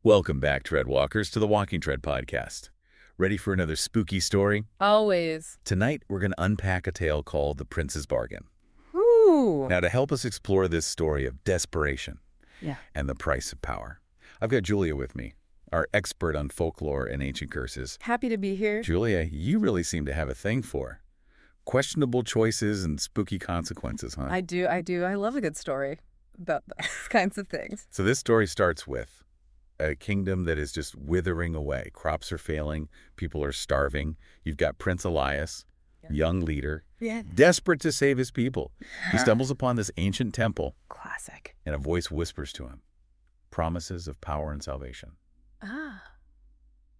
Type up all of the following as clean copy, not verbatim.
Welcome back, Dreadwalkers, to the Walking Dread podcast. Ready for another spooky story? Always. Tonight, we're going to unpack a tale called The Prince's Bargain. Ooh. Now, to help us explore this story of desperation Yeah. and the price of power, I've got Julia with me, our expert on folklore and ancient curses. Happy to be here. Julia, you really seem to have a thing for questionable choices and spooky consequences, huh? I do. I love a good story about those kinds of things. So this story starts with a kingdom that is just withering away. Crops are failing. People are starving. You've got Prince Elias, young leader, desperate to save his people. He stumbles upon this ancient temple. Classic. And a voice whispers to him, promises of power and salvation. Ah.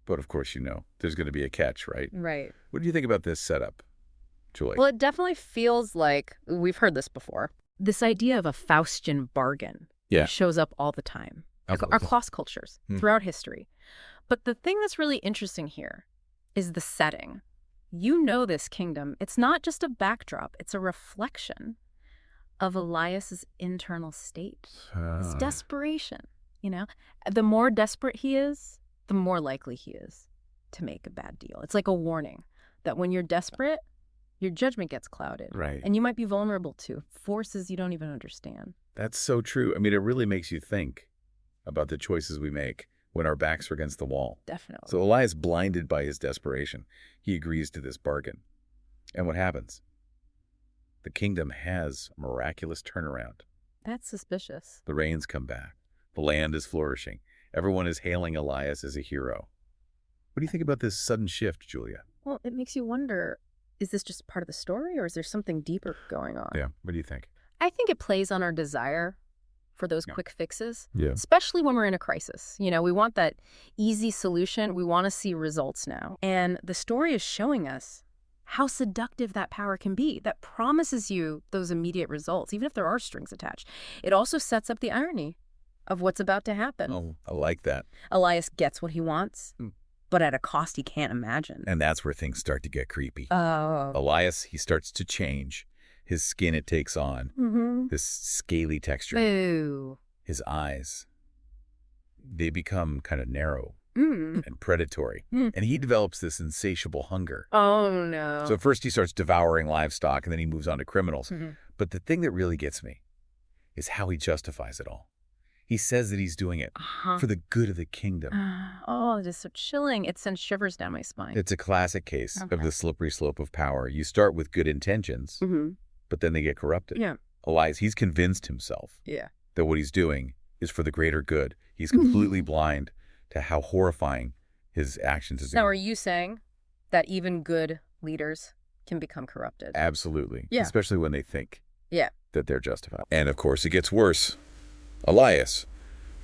But of course, you know, there's going to be a catch, right? Right. What do you think about this setup, Julie? Well, it definitely feels like, we've heard this before, this idea of a Faustian bargain shows up all the time. Our cross cultures throughout history. But the thing that's really interesting here is the setting. You know this kingdom. It's not just a backdrop. It's a reflection of Elias's internal state. It's desperation, you know? The more desperate he is, the more likely he is to make a bad deal. It's like a warning that when you're desperate, your judgment gets clouded. Right. And you might be vulnerable to forces you don't even understand. That's so true. I mean, it really makes you think about the choices we make when our backs are against the wall. Definitely. So Elias, blinded by his desperation, he agrees to this bargain. And what happens? The kingdom has a miraculous turnaround. That's suspicious. The rains come back. The land is flourishing. Everyone is hailing Elias as a hero. What do you think about this sudden shift, Julia? Well, it makes you wonder, is this just part of the story or is there something deeper going on? Yeah, what do you think? I think it plays on our desire for those quick fixes, Yeah. especially when we're in a crisis. You know, we want that easy solution. We want to see results now. And the story is showing us how seductive that power can be, that promises you those immediate results, even if there are strings attached. It also sets up the irony of what's about to happen. Oh, I like that. Elias gets what he wants, but at a cost he can't imagine. And that's where things start to get creepy. Oh. Elias, he starts to change. His skin, it takes on this scaly texture. Ooh. His eyes, they become kind of narrow and predatory. And he develops this insatiable hunger. Oh, no. So at first he starts devouring livestock, and then he moves on to criminals. But the thing that really gets me is how he justifies it all. He says that he's doing it for the good of the kingdom. Oh, it is so chilling. It sends shivers down my spine. It's a classic case of the slippery slope of power. You start with good intentions, but then they get corrupted. Yeah. Elias, he's convinced himself that what he's doing is for the greater good. He's completely blind to how horrifying his actions are. Now, are you saying that even good leaders can become corrupted? Absolutely. Yeah. Especially when they think that they're justified. And of course, it gets worse. Elias,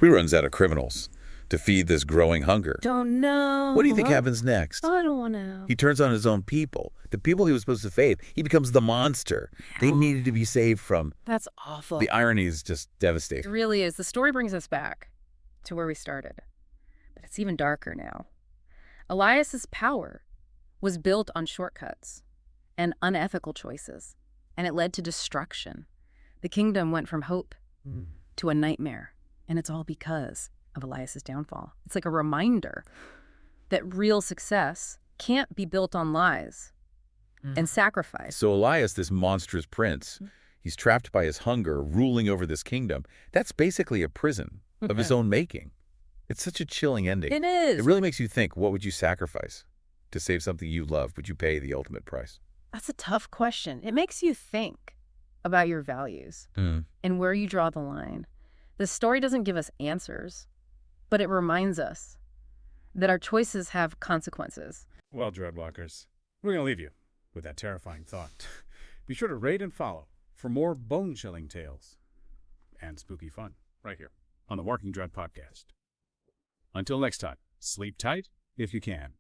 he runs out of criminals to feed this growing hunger. Don't know. What do you think happens next? I don't want to know. He turns on his own people. The people he was supposed to save. He becomes the monster they needed to be saved from. That's awful. The irony is just It devastating. really is. The story brings us back to where we started. But it's even darker now. Elias's power was built on shortcuts and unethical choices, and it led to destruction. The kingdom went from hope to a nightmare, and it's all because of Elias's downfall. It's like a reminder that real success can't be built on lies and sacrifice. So Elias, this monstrous prince, he's trapped by his hunger, ruling over this kingdom. That's basically a prison of his own making. It's such a chilling ending. It is. It really makes you think, what would you sacrifice to save something you love? Would you pay the ultimate price? That's a tough question. It makes you think about your values and where you draw the line. The story doesn't give us answers, but it reminds us that our choices have consequences. Well, Dreadwalkers, we're going to leave you with that terrifying thought. Be sure to rate and follow for more bone-chilling tales and spooky fun right here on the Walking Dread podcast. Until next time, sleep tight if you can.